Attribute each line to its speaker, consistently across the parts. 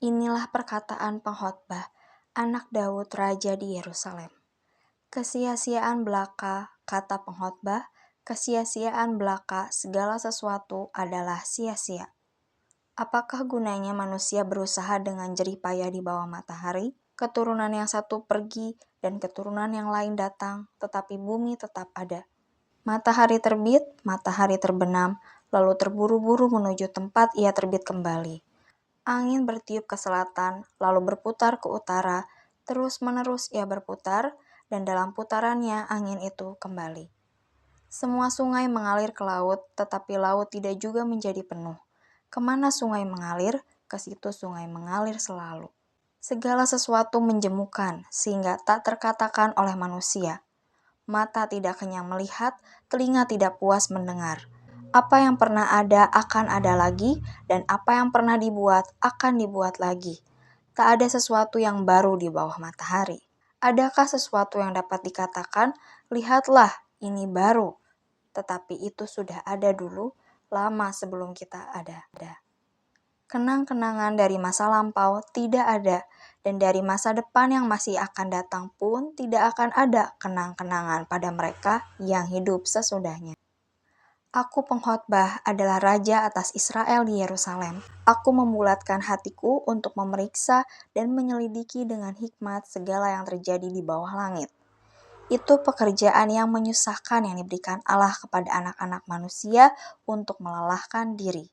Speaker 1: Inilah perkataan pengkhotbah, anak Daud Raja di Yerusalem. Kesia-siaan belaka, kata pengkhotbah, kesia-siaan belaka segala sesuatu adalah sia-sia. Apakah gunanya manusia berusaha dengan jerih payah di bawah matahari? Keturunan yang satu pergi dan keturunan yang lain datang, tetapi bumi tetap ada. Matahari terbit, matahari terbenam, lalu terburu-buru menuju tempat ia terbit kembali. Angin bertiup ke selatan, lalu berputar ke utara, terus-menerus ia berputar, dan dalam putarannya angin itu kembali. Semua sungai mengalir ke laut, tetapi laut tidak juga menjadi penuh. Kemana sungai mengalir, ke situ sungai mengalir selalu. Segala sesuatu menjemukan, sehingga tak terkatakan oleh manusia. Mata tidak kenyang melihat, telinga tidak puas mendengar. Apa yang pernah ada akan ada lagi, dan apa yang pernah dibuat akan dibuat lagi. Tak ada sesuatu yang baru di bawah matahari. Adakah sesuatu yang dapat dikatakan, lihatlah, ini baru. Tetapi itu sudah ada dulu, lama sebelum kita ada. Kenang-kenangan dari masa lampau tidak ada, dan dari masa depan yang masih akan datang pun tidak akan ada kenang-kenangan pada mereka yang hidup sesudahnya. Aku pengkhotbah adalah raja atas Israel di Yerusalem. Aku membulatkan hatiku untuk memeriksa dan menyelidiki dengan hikmat segala yang terjadi di bawah langit. Itu pekerjaan yang menyusahkan yang diberikan Allah kepada anak-anak manusia untuk melelahkan diri.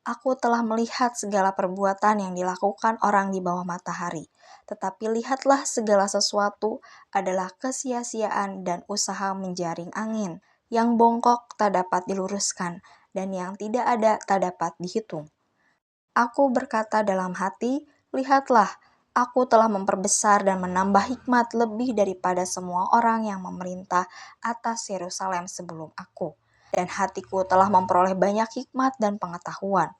Speaker 1: Aku telah melihat segala perbuatan yang dilakukan orang di bawah matahari, tetapi lihatlah segala sesuatu adalah kesia-siaan dan usaha menjaring angin, yang bongkok tak dapat diluruskan, dan yang tidak ada tak dapat dihitung. Aku berkata dalam hati, lihatlah, aku telah memperbesar dan menambah hikmat lebih daripada semua orang yang memerintah atas Yerusalem sebelum aku. Dan hatiku telah memperoleh banyak hikmat dan pengetahuan.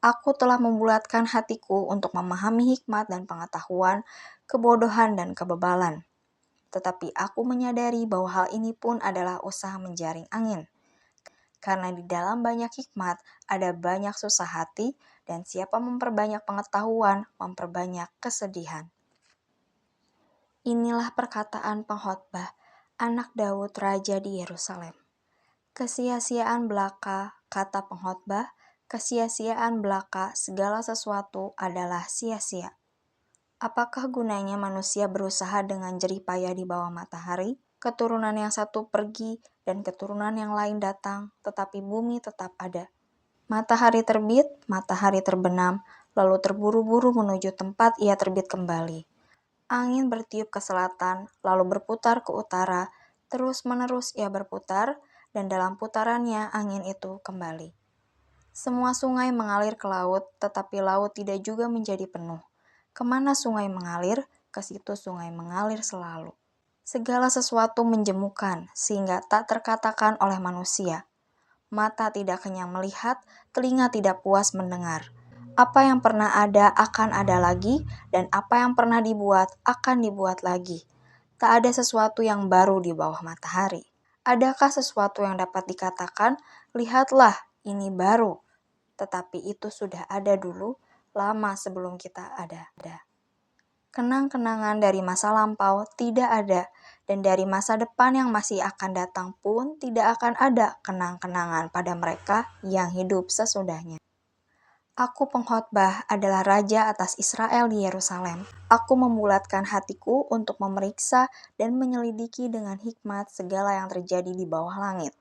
Speaker 1: Aku telah membulatkan hatiku untuk memahami hikmat dan pengetahuan, kebodohan dan kebebalan. Tetapi aku menyadari bahwa hal ini pun adalah usaha menjaring angin. Karena di dalam banyak hikmat ada banyak susah hati, dan siapa memperbanyak pengetahuan, memperbanyak kesedihan. Inilah perkataan pengkhotbah, anak Daud Raja di Yerusalem. Kesia-siaan belaka, kata pengkhotbah, kesia-siaan belaka segala sesuatu adalah sia-sia. Apakah gunanya manusia berusaha dengan jerih payah di bawah matahari? Keturunan yang satu pergi dan keturunan yang lain datang, tetapi bumi tetap ada. Matahari terbit, matahari terbenam, lalu terburu-buru menuju tempat ia terbit kembali. Angin bertiup ke selatan, lalu berputar ke utara, terus-menerus ia berputar, dan dalam putarannya angin itu kembali. Semua sungai mengalir ke laut, tetapi laut tidak juga menjadi penuh. Kemana sungai mengalir, ke situ sungai mengalir selalu. Segala sesuatu menjemukan, sehingga tak terkatakan oleh manusia. Mata tidak kenyang melihat, telinga tidak puas mendengar. Apa yang pernah ada akan ada lagi, dan apa yang pernah dibuat akan dibuat lagi. Tak ada sesuatu yang baru di bawah matahari. Adakah sesuatu yang dapat dikatakan, lihatlah, ini baru. Tetapi itu sudah ada dulu, lama sebelum kita ada. Kenang-kenangan dari masa lampau tidak ada, dan dari masa depan yang masih akan datang pun tidak akan ada kenang-kenangan pada mereka yang hidup sesudahnya. Aku pengkhotbah adalah raja atas Israel di Yerusalem. Aku membulatkan hatiku untuk memeriksa dan menyelidiki dengan hikmat segala yang terjadi di bawah langit.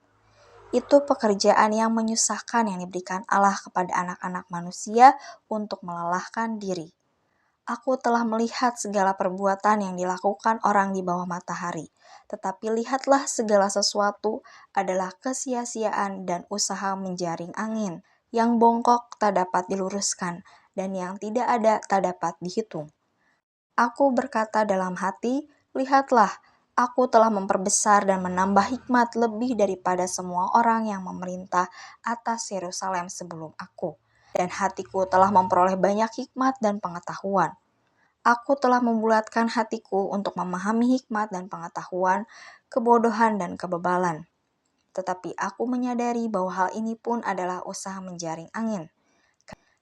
Speaker 1: Itu pekerjaan yang menyusahkan yang diberikan Allah kepada anak-anak manusia untuk melelahkan diri. Aku telah melihat segala perbuatan yang dilakukan orang di bawah matahari, tetapi lihatlah segala sesuatu adalah kesia-siaan dan usaha menjaring angin, yang bongkok tak dapat diluruskan, dan yang tidak ada tak dapat dihitung. Aku berkata dalam hati, lihatlah, aku telah memperbesar dan menambah hikmat lebih daripada semua orang yang memerintah atas Yerusalem sebelum aku. Dan hatiku telah memperoleh banyak hikmat dan pengetahuan. Aku telah membulatkan hatiku untuk memahami hikmat dan pengetahuan, kebodohan dan kebebalan. Tetapi aku menyadari bahwa hal ini pun adalah usaha menjaring angin.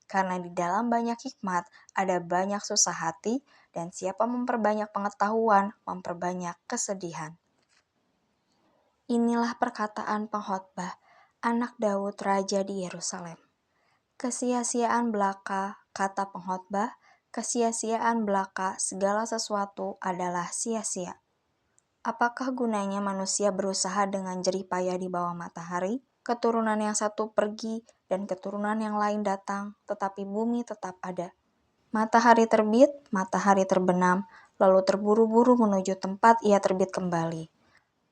Speaker 1: Karena di dalam banyak hikmat ada banyak susah hati, dan siapa memperbanyak pengetahuan, memperbanyak kesedihan. Inilah perkataan pengkhotbah, anak Daud Raja di Yerusalem. Kesia-siaan belaka, kata pengkhotbah, kesia-siaan belaka segala sesuatu adalah sia-sia. Apakah gunanya manusia berusaha dengan jerih payah di bawah matahari? Keturunan yang satu pergi dan keturunan yang lain datang, tetapi bumi tetap ada. Matahari terbit, matahari terbenam, lalu terburu-buru menuju tempat ia terbit kembali.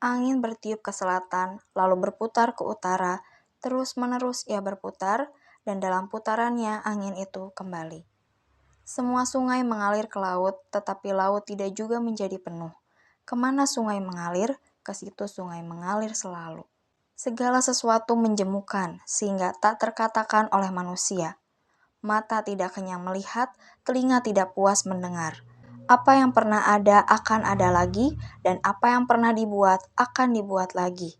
Speaker 1: Angin bertiup ke selatan, lalu berputar ke utara, terus-menerus ia berputar, dan dalam putarannya angin itu kembali. Semua sungai mengalir ke laut, tetapi laut tidak juga menjadi penuh. Kemana sungai mengalir, ke situ sungai mengalir selalu. Segala sesuatu menjemukan, sehingga tak terkatakan oleh manusia. Mata tidak kenyang melihat, telinga tidak puas mendengar. Apa yang pernah ada akan ada lagi, dan apa yang pernah dibuat akan dibuat lagi.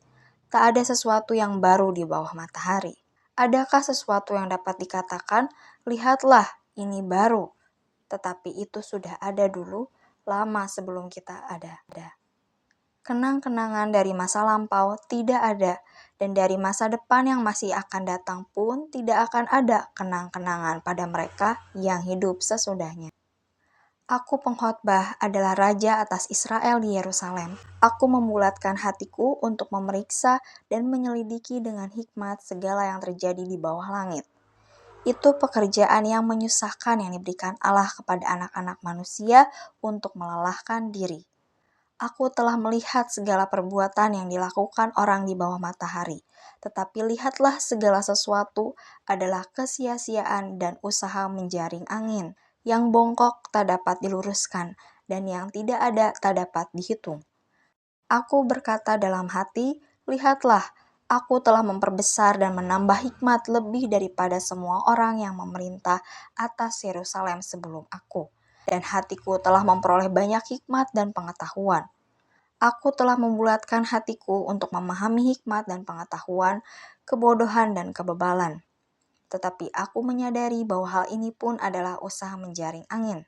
Speaker 1: Tak ada sesuatu yang baru di bawah matahari. Adakah sesuatu yang dapat dikatakan, lihatlah, ini baru. Tetapi itu sudah ada dulu, lama sebelum kita ada. Kenang-kenangan dari masa lampau tidak ada, dan dari masa depan yang masih akan datang pun tidak akan ada kenang-kenangan pada mereka yang hidup sesudahnya. Aku pengkhotbah adalah raja atas Israel di Yerusalem. Aku membulatkan hatiku untuk memeriksa dan menyelidiki dengan hikmat segala yang terjadi di bawah langit. Itu pekerjaan yang menyusahkan yang diberikan Allah kepada anak-anak manusia untuk melelahkan diri. Aku telah melihat segala perbuatan yang dilakukan orang di bawah matahari, tetapi lihatlah segala sesuatu adalah kesia-siaan dan usaha menjaring angin, yang bongkok tak dapat diluruskan, dan yang tidak ada tak dapat dihitung. Aku berkata dalam hati, lihatlah, aku telah memperbesar dan menambah hikmat lebih daripada semua orang yang memerintah atas Yerusalem sebelum aku. Dan hatiku telah memperoleh banyak hikmat dan pengetahuan. Aku telah membulatkan hatiku untuk memahami hikmat dan pengetahuan, kebodohan dan kebebalan. Tetapi aku menyadari bahwa hal ini pun adalah usaha menjaring angin.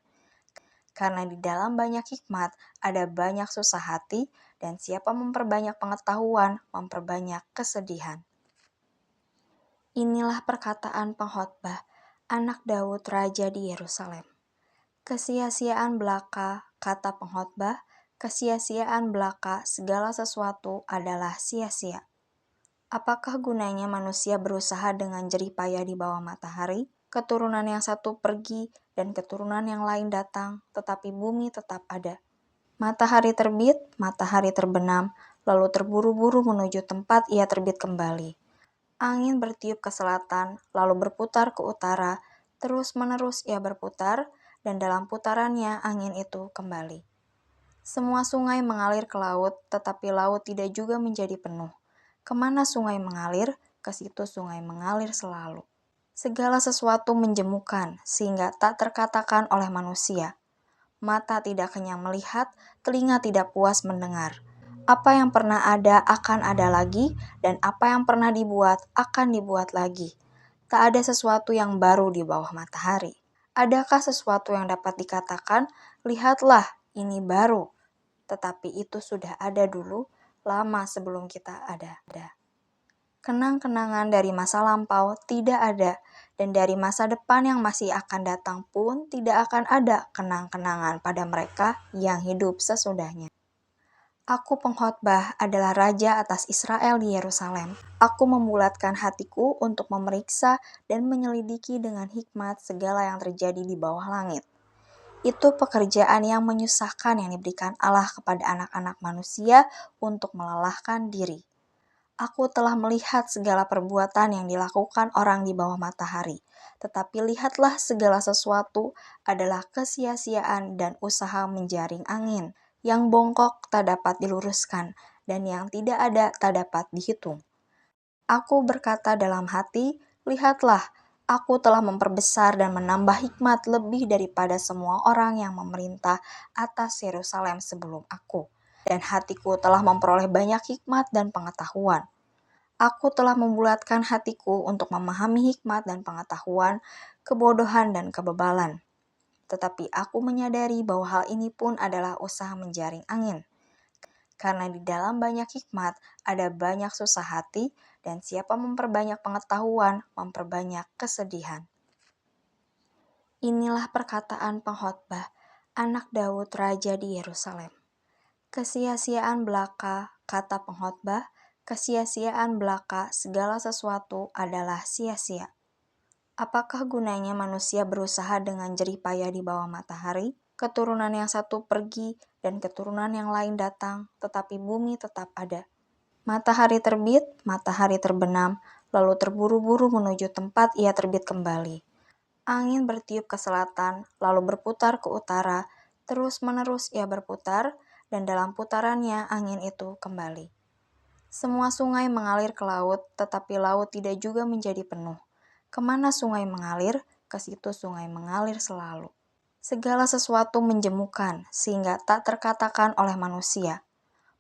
Speaker 1: Karena di dalam banyak hikmat ada banyak susah hati, dan siapa memperbanyak pengetahuan, memperbanyak kesedihan. Inilah perkataan pengkhotbah, anak Daud Raja di Yerusalem. Kesia-siaan belaka, kata pengkhotbah, kesia-siaan belaka segala sesuatu adalah sia-sia. Apakah gunanya manusia berusaha dengan jerih payah di bawah matahari? Keturunan yang satu pergi dan keturunan yang lain datang, tetapi bumi tetap ada. Matahari terbit, matahari terbenam, lalu terburu-buru menuju tempat ia terbit kembali. Angin bertiup ke selatan, lalu berputar ke utara, terus-menerus ia berputar, dan dalam putarannya angin itu kembali. Semua sungai mengalir ke laut, tetapi laut tidak juga menjadi penuh. Kemana sungai mengalir, ke situ sungai mengalir selalu. Segala sesuatu menjemukan, sehingga tak terkatakan oleh manusia. Mata tidak kenyang melihat, telinga tidak puas mendengar. Apa yang pernah ada akan ada lagi, dan apa yang pernah dibuat akan dibuat lagi. Tak ada sesuatu yang baru di bawah matahari. Adakah sesuatu yang dapat dikatakan, lihatlah, ini baru. Tetapi itu sudah ada dulu, lama sebelum kita ada. Kenang-kenangan dari masa lampau tidak ada, dan dari masa depan yang masih akan datang pun tidak akan ada kenang-kenangan pada mereka yang hidup sesudahnya. Aku pengkhotbah adalah raja atas Israel di Yerusalem. Aku membulatkan hatiku untuk memeriksa dan menyelidiki dengan hikmat segala yang terjadi di bawah langit. Itu pekerjaan yang menyusahkan yang diberikan Allah kepada anak-anak manusia untuk melelahkan diri. Aku telah melihat segala perbuatan yang dilakukan orang di bawah matahari, tetapi lihatlah segala sesuatu adalah kesia-siaan dan usaha menjaring angin, yang bongkok tak dapat diluruskan, dan yang tidak ada tak dapat dihitung. Aku berkata dalam hati, lihatlah, aku telah memperbesar dan menambah hikmat lebih daripada semua orang yang memerintah atas Yerusalem sebelum aku. Dan hatiku telah memperoleh banyak hikmat dan pengetahuan. Aku telah membulatkan hatiku untuk memahami hikmat dan pengetahuan, kebodohan dan kebebalan. Tetapi aku menyadari bahwa hal ini pun adalah usaha menjaring angin. Karena di dalam banyak hikmat ada banyak susah hati, dan siapa memperbanyak pengetahuan, memperbanyak kesedihan. Inilah perkataan pengkhotbah, anak Daud Raja di Yerusalem. Kesia-siaan belaka, kata pengkhotbah, kesia-siaan belaka segala sesuatu adalah sia-sia. Apakah gunanya manusia berusaha dengan jerih payah di bawah matahari? Keturunan yang satu pergi dan keturunan yang lain datang, tetapi bumi tetap ada. Matahari terbit, matahari terbenam, lalu terburu-buru menuju tempat ia terbit kembali. Angin bertiup ke selatan, lalu berputar ke utara, terus-menerus ia berputar, dan dalam putarannya angin itu kembali. Semua sungai mengalir ke laut, tetapi laut tidak juga menjadi penuh. Kemana sungai mengalir, ke situ sungai mengalir selalu. Segala sesuatu menjemukan, sehingga tak terkatakan oleh manusia.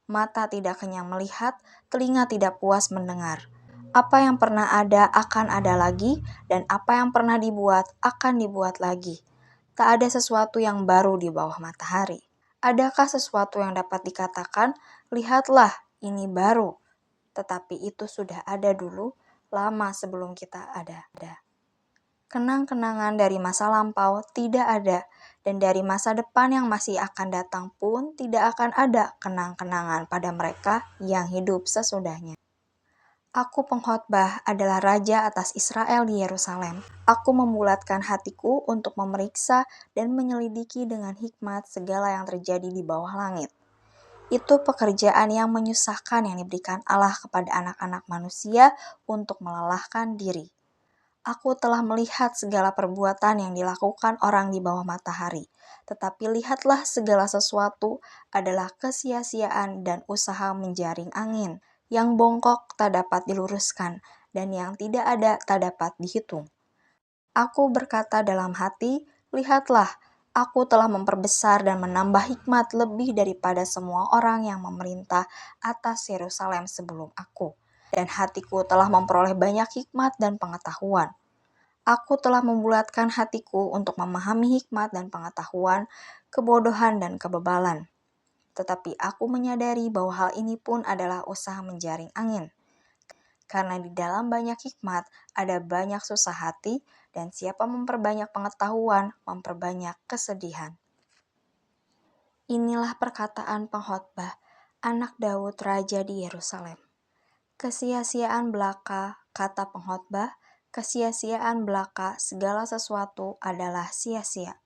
Speaker 1: Mata tidak kenyang melihat, telinga tidak puas mendengar. Apa yang pernah ada akan ada lagi, dan apa yang pernah dibuat akan dibuat lagi. Tak ada sesuatu yang baru di bawah matahari. Adakah sesuatu yang dapat dikatakan, lihatlah, ini baru. Tetapi itu sudah ada dulu, lama sebelum kita ada. Kenang-kenangan dari masa lampau tidak ada, dan dari masa depan yang masih akan datang pun tidak akan ada kenang-kenangan pada mereka yang hidup sesudahnya. Aku pengkhotbah adalah raja atas Israel di Yerusalem. Aku membulatkan hatiku untuk memeriksa dan menyelidiki dengan hikmat segala yang terjadi di bawah langit. Itu pekerjaan yang menyusahkan yang diberikan Allah kepada anak-anak manusia untuk melelahkan diri. Aku telah melihat segala perbuatan yang dilakukan orang di bawah matahari, tetapi lihatlah segala sesuatu adalah kesia-siaan dan usaha menjaring angin, yang bongkok tak dapat diluruskan, dan yang tidak ada tak dapat dihitung. Aku berkata dalam hati, lihatlah, aku telah memperbesar dan menambah hikmat lebih daripada semua orang yang memerintah atas Yerusalem sebelum aku, dan hatiku telah memperoleh banyak hikmat dan pengetahuan. Aku telah membulatkan hatiku untuk memahami hikmat dan pengetahuan, kebodohan dan kebebalan. Tetapi aku menyadari bahwa hal ini pun adalah usaha menjaring angin. Karena di dalam banyak hikmat ada banyak susah hati, dan siapa memperbanyak pengetahuan, memperbanyak kesedihan. Inilah perkataan pengkhotbah, anak Daud Raja di Yerusalem. Kesia-siaan belaka, kata pengkhotbah, kesia-siaan belaka segala sesuatu adalah sia-sia.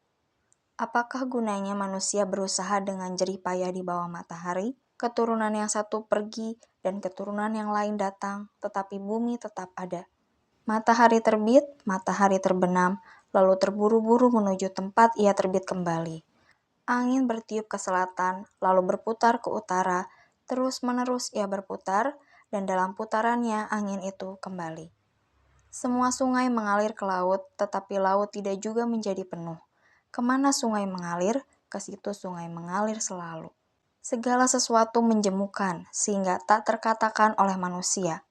Speaker 1: Apakah gunanya manusia berusaha dengan jerih payah di bawah matahari? Keturunan yang satu pergi dan keturunan yang lain datang, tetapi bumi tetap ada. Matahari terbit, matahari terbenam, lalu terburu-buru menuju tempat ia terbit kembali. Angin bertiup ke selatan, lalu berputar ke utara, terus-menerus ia berputar, dan dalam putarannya angin itu kembali. Semua sungai mengalir ke laut, tetapi laut tidak juga menjadi penuh. Kemana sungai mengalir, ke situ sungai mengalir selalu. Segala sesuatu menjemukan, sehingga tak terkatakan oleh manusia.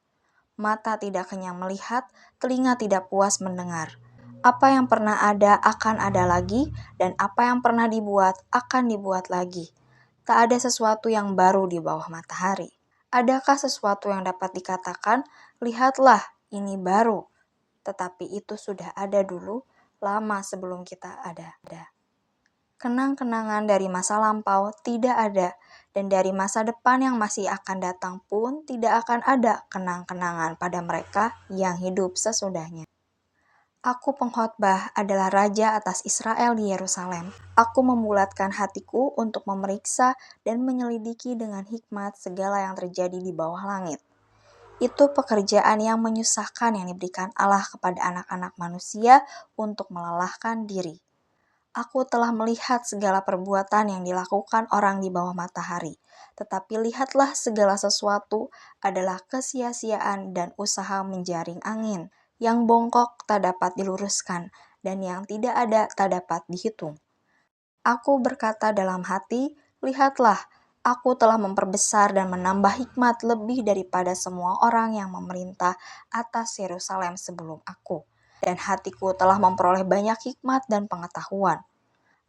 Speaker 1: Mata tidak kenyang melihat, telinga tidak puas mendengar. Apa yang pernah ada akan ada lagi, dan apa yang pernah dibuat akan dibuat lagi. Tak ada sesuatu yang baru di bawah matahari. Adakah sesuatu yang dapat dikatakan, lihatlah, ini baru. Tetapi itu sudah ada dulu, lama sebelum kita ada. Kenang-kenangan dari masa lampau tidak ada, dan dari masa depan yang masih akan datang pun tidak akan ada kenang-kenangan pada mereka yang hidup sesudahnya. Aku pengkhotbah adalah raja atas Israel di Yerusalem. Aku membulatkan hatiku untuk memeriksa dan menyelidiki dengan hikmat segala yang terjadi di bawah langit. Itu pekerjaan yang menyusahkan yang diberikan Allah kepada anak-anak manusia untuk melelahkan diri. Aku telah melihat segala perbuatan yang dilakukan orang di bawah matahari, tetapi lihatlah segala sesuatu adalah kesia-siaan dan usaha menjaring angin, yang bongkok tak dapat diluruskan, dan yang tidak ada tak dapat dihitung. Aku berkata dalam hati, lihatlah, aku telah memperbesar dan menambah hikmat lebih daripada semua orang yang memerintah atas Yerusalem sebelum aku, dan hatiku telah memperoleh banyak hikmat dan pengetahuan.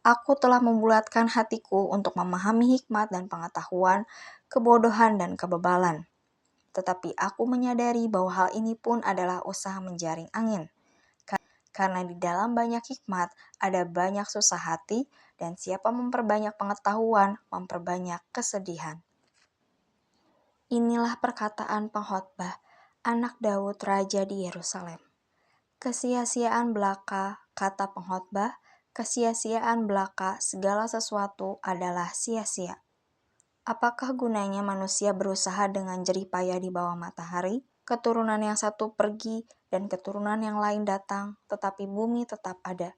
Speaker 1: Aku telah membulatkan hatiku untuk memahami hikmat dan pengetahuan, kebodohan dan kebebalan. Tetapi aku menyadari bahwa hal ini pun adalah usaha menjaring angin. Karena di dalam banyak hikmat ada banyak susah hati, dan siapa memperbanyak pengetahuan, memperbanyak kesedihan. Inilah perkataan pengkhotbah, anak Daud Raja di Yerusalem. Kesia-siaan belaka, kata pengkhotbah, kesia-siaan belaka segala sesuatu adalah sia-sia. Apakah gunanya manusia berusaha dengan jerih payah di bawah matahari? Keturunan yang satu pergi dan keturunan yang lain datang, tetapi bumi tetap ada.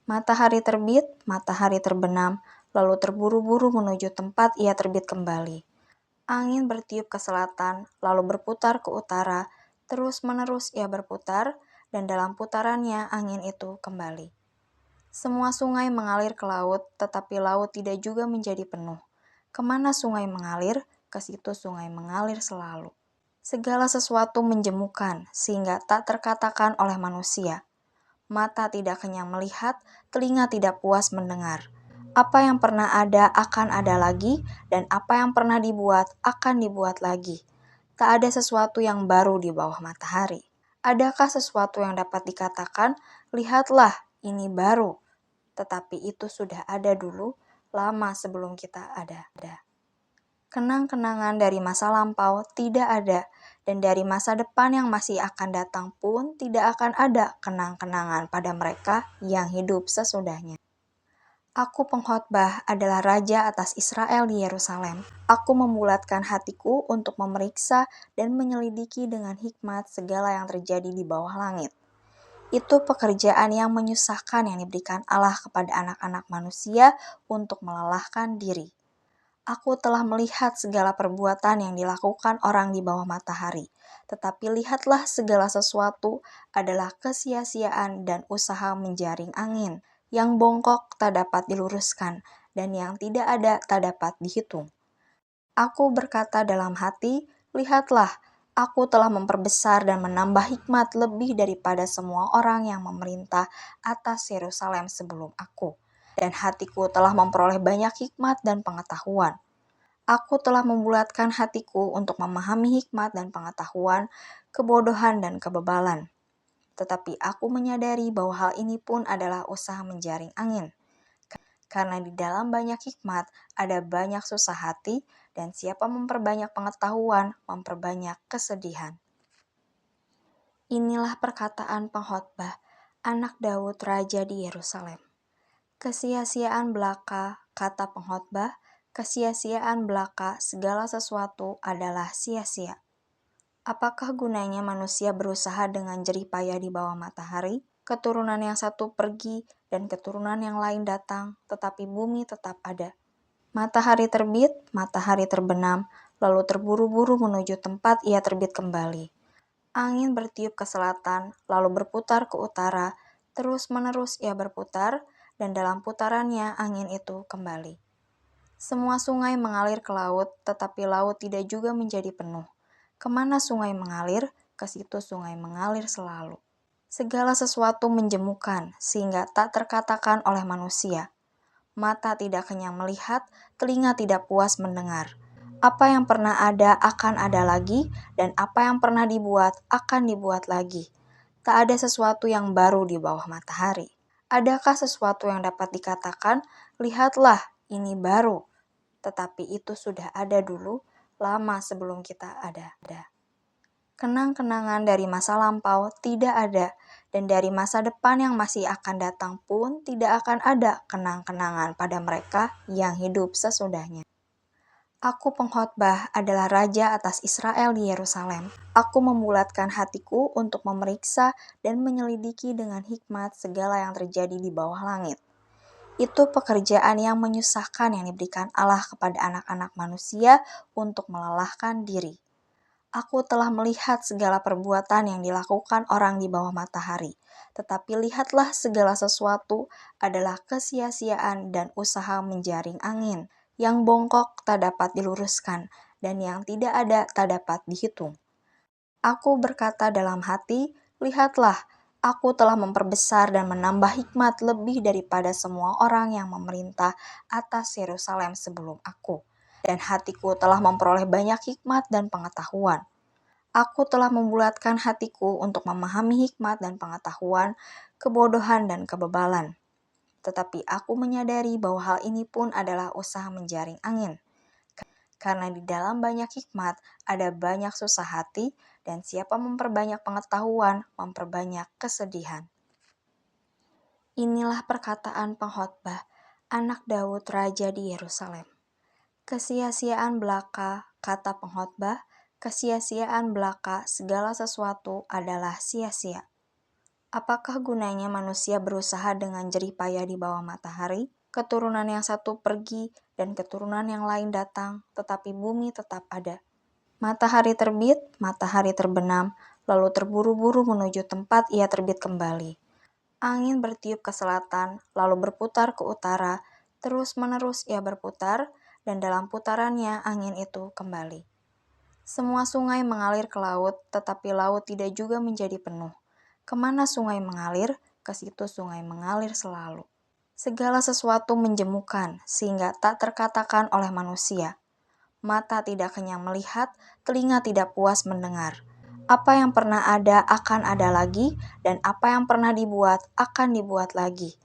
Speaker 1: Matahari terbit, matahari terbenam, lalu terburu-buru menuju tempat ia terbit kembali. Angin bertiup ke selatan, lalu berputar ke utara, terus-menerus ia berputar, dan dalam putarannya angin itu kembali. Semua sungai mengalir ke laut, tetapi laut tidak juga menjadi penuh. Kemana sungai mengalir, ke situ sungai mengalir selalu. Segala sesuatu menjemukan, sehingga tak terkatakan oleh manusia. Mata tidak kenyang melihat, telinga tidak puas mendengar. Apa yang pernah ada akan ada lagi, dan apa yang pernah dibuat akan dibuat lagi. Tak ada sesuatu yang baru di bawah matahari. Adakah sesuatu yang dapat dikatakan, lihatlah, ini baru. Tetapi itu sudah ada dulu, lama sebelum kita ada. Kenang-kenangan dari masa lampau tidak ada, dan dari masa depan yang masih akan datang pun tidak akan ada kenang-kenangan pada mereka yang hidup sesudahnya. Aku pengkhotbah adalah raja atas Israel di Yerusalem. Aku membulatkan hatiku untuk memeriksa dan menyelidiki dengan hikmat segala yang terjadi di bawah langit. Itu pekerjaan yang menyusahkan yang diberikan Allah kepada anak-anak manusia untuk melelahkan diri. Aku telah melihat segala perbuatan yang dilakukan orang di bawah matahari, tetapi lihatlah segala sesuatu adalah kesia-siaan dan usaha menjaring angin, yang bongkok tak dapat diluruskan, dan yang tidak ada tak dapat dihitung. Aku berkata dalam hati, lihatlah, aku telah memperbesar dan menambah hikmat lebih daripada semua orang yang memerintah atas Yerusalem sebelum aku. Dan hatiku telah memperoleh banyak hikmat dan pengetahuan. Aku telah membulatkan hatiku untuk memahami hikmat dan pengetahuan, kebodohan dan kebebalan. Tetapi aku menyadari bahwa hal ini pun adalah usaha menjaring angin. Karena di dalam banyak hikmat ada banyak susah hati, dan siapa memperbanyak pengetahuan, memperbanyak kesedihan. Inilah perkataan pengkhotbah, anak Daud Raja di Yerusalem. Kesia-siaan belaka, kata pengkhotbah, kesia-siaan belaka segala sesuatu adalah sia-sia. Apakah gunanya manusia berusaha dengan jerih payah di bawah matahari? Keturunan yang satu pergi dan keturunan yang lain datang, tetapi bumi tetap ada. Matahari terbit, matahari terbenam, lalu terburu-buru menuju tempat ia terbit kembali. Angin bertiup ke selatan, lalu berputar ke utara, terus-menerus ia berputar, dan dalam putarannya angin itu kembali. Semua sungai mengalir ke laut, tetapi laut tidak juga menjadi penuh. Kemana sungai mengalir, ke situ sungai mengalir selalu. Segala sesuatu menjemukan, sehingga tak terkatakan oleh manusia. Mata tidak kenyang melihat, telinga tidak puas mendengar. Apa yang pernah ada akan ada lagi, dan apa yang pernah dibuat akan dibuat lagi. Tak ada sesuatu yang baru di bawah matahari. Adakah sesuatu yang dapat dikatakan, lihatlah, ini baru. Tetapi itu sudah ada dulu, lama sebelum kita ada. Kenang-kenangan dari masa lampau tidak ada, dan dari masa depan yang masih akan datang pun tidak akan ada kenang-kenangan pada mereka yang hidup sesudahnya. Aku pengkhotbah adalah raja atas Israel di Yerusalem. Aku membulatkan hatiku untuk memeriksa dan menyelidiki dengan hikmat segala yang terjadi di bawah langit. Itu pekerjaan yang menyusahkan yang diberikan Allah kepada anak-anak manusia untuk melelahkan diri. Aku telah melihat segala perbuatan yang dilakukan orang di bawah matahari, tetapi lihatlah segala sesuatu adalah kesia-siaan dan usaha menjaring angin, yang bongkok tak dapat diluruskan, dan yang tidak ada tak dapat dihitung. Aku berkata dalam hati, lihatlah, Aku telah memperbesar dan menambah hikmat lebih daripada semua orang yang memerintah atas Yerusalem sebelum aku. Dan hatiku telah memperoleh banyak hikmat dan pengetahuan. Aku telah membulatkan hatiku untuk memahami hikmat dan pengetahuan, kebodohan dan kebebalan. Tetapi aku menyadari bahwa hal ini pun adalah usaha menjaring angin. Karena di dalam banyak hikmat ada banyak susah hati, dan siapa memperbanyak pengetahuan, memperbanyak kesedihan. Inilah perkataan pengkhotbah, anak Daud raja di Yerusalem. Kesia-siaan belaka, kata pengkhotbah, kesia-siaan belaka segala sesuatu adalah sia-sia. Apakah gunanya manusia berusaha dengan jerih payah di bawah matahari? Keturunan yang satu pergi dan keturunan yang lain datang, tetapi bumi tetap ada. Matahari terbit, matahari terbenam, lalu terburu-buru menuju tempat ia terbit kembali. Angin bertiup ke selatan, lalu berputar ke utara, terus-menerus ia berputar, dan dalam putarannya angin itu kembali. Semua sungai mengalir ke laut, tetapi laut tidak juga menjadi penuh. Kemana sungai mengalir, ke situ sungai mengalir selalu. Segala sesuatu menjemukan, sehingga tak terkatakan oleh manusia. Mata tidak kenyang melihat, telinga tidak puas mendengar. Apa yang pernah ada akan ada lagi, dan apa yang pernah dibuat akan dibuat lagi.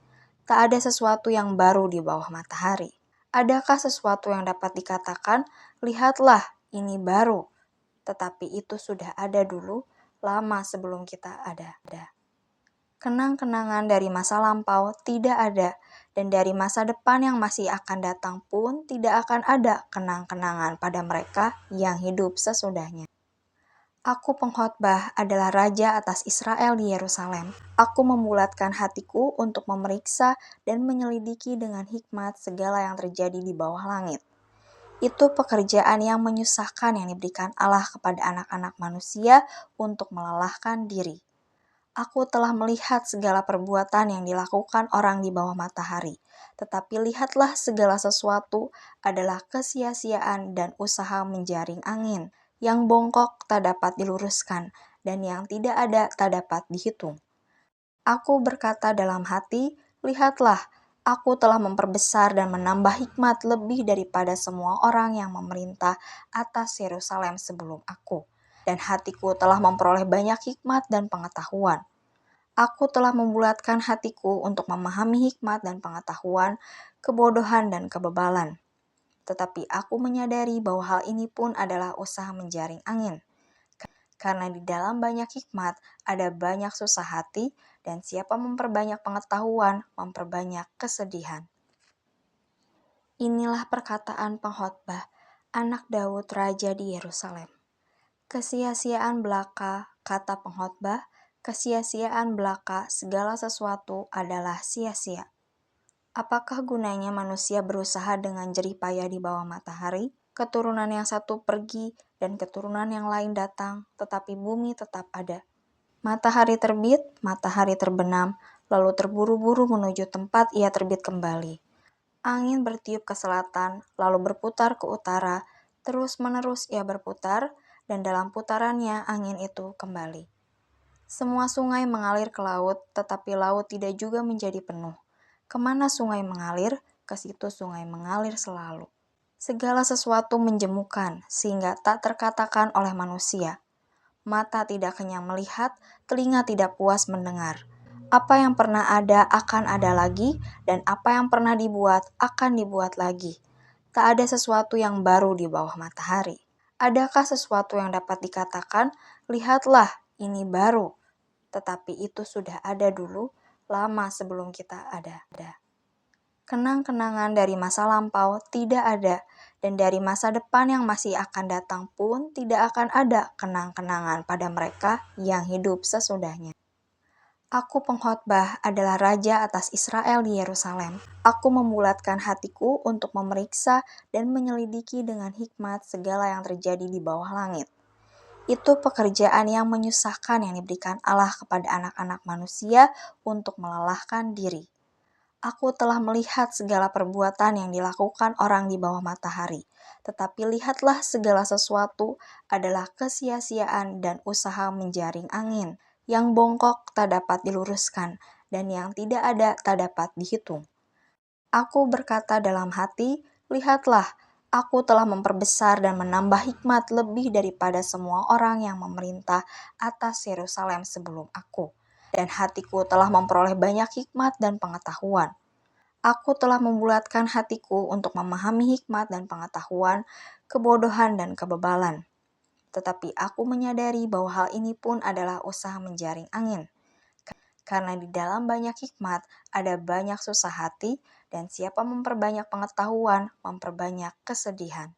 Speaker 1: Tak ada sesuatu yang baru di bawah matahari. Adakah sesuatu yang dapat dikatakan, lihatlah, ini baru. Tetapi itu sudah ada dulu, lama sebelum kita ada. Kenang-kenangan dari masa lampau tidak ada, dan dari masa depan yang masih akan datang pun tidak akan ada kenang-kenangan pada mereka yang hidup sesudahnya. Aku pengkhotbah adalah raja atas Israel di Yerusalem. Aku membulatkan hatiku untuk memeriksa dan menyelidiki dengan hikmat segala yang terjadi di bawah langit. Itu pekerjaan yang menyusahkan yang diberikan Allah kepada anak-anak manusia untuk melelahkan diri. Aku telah melihat segala perbuatan yang dilakukan orang di bawah matahari, tetapi lihatlah segala sesuatu adalah kesia-siaan dan usaha menjaring angin, yang bongkok tak dapat diluruskan, dan yang tidak ada tak dapat dihitung. Aku berkata dalam hati, lihatlah, aku telah memperbesar dan menambah hikmat lebih daripada semua orang yang memerintah atas Yerusalem sebelum aku. Dan hatiku telah memperoleh banyak hikmat dan pengetahuan. Aku telah membulatkan hatiku untuk memahami hikmat dan pengetahuan, kebodohan dan kebebalan. Tetapi aku menyadari bahwa hal ini pun adalah usaha menjaring angin. Karena di dalam banyak hikmat ada banyak susah hati, dan siapa memperbanyak pengetahuan, memperbanyak kesedihan. Inilah perkataan pengkhotbah, anak Daud raja di Yerusalem. Kesia-siaan belaka, kata pengkhotbah, kesia-siaan belaka segala sesuatu adalah sia-sia. Apakah gunanya manusia berusaha dengan jerih payah di bawah matahari? Keturunan yang satu pergi dan keturunan yang lain datang, tetapi bumi tetap ada. Matahari terbit, matahari terbenam, lalu terburu-buru menuju tempat ia terbit kembali. Angin bertiup ke selatan, lalu berputar ke utara, terus-menerus ia berputar, dan dalam putarannya angin itu kembali. Semua sungai mengalir ke laut, tetapi laut tidak juga menjadi penuh. Kemana sungai mengalir, ke situ sungai mengalir selalu. Segala sesuatu menjemukan, sehingga tak terkatakan oleh manusia. Mata tidak kenyang melihat, telinga tidak puas mendengar. Apa yang pernah ada akan ada lagi, dan apa yang pernah dibuat akan dibuat lagi. Tak ada sesuatu yang baru di bawah matahari. Adakah sesuatu yang dapat dikatakan, lihatlah, ini baru. Tetapi itu sudah ada dulu, lama sebelum kita ada. Kenang-kenangan dari masa lampau tidak ada, dan dari masa depan yang masih akan datang pun tidak akan ada kenang-kenangan pada mereka yang hidup sesudahnya. Aku pengkhotbah adalah raja atas Israel di Yerusalem. Aku membulatkan hatiku untuk memeriksa dan menyelidiki dengan hikmat segala yang terjadi di bawah langit. Itu pekerjaan yang menyusahkan yang diberikan Allah kepada anak-anak manusia untuk melelahkan diri. Aku telah melihat segala perbuatan yang dilakukan orang di bawah matahari, tetapi lihatlah segala sesuatu adalah kesia-siaan dan usaha menjaring angin, Yang bongkok tak dapat diluruskan, dan yang tidak ada tak dapat dihitung. Aku berkata dalam hati, lihatlah, aku telah memperbesar dan menambah hikmat lebih daripada semua orang yang memerintah atas Yerusalem sebelum aku. Dan hatiku telah memperoleh banyak hikmat dan pengetahuan. Aku telah membulatkan hatiku untuk memahami hikmat dan pengetahuan, kebodohan dan kebebalan. Tetapi aku menyadari bahwa hal ini pun adalah usaha menjaring angin. Karena di dalam banyak hikmat ada banyak susah hati, dan siapa memperbanyak pengetahuan, memperbanyak kesedihan.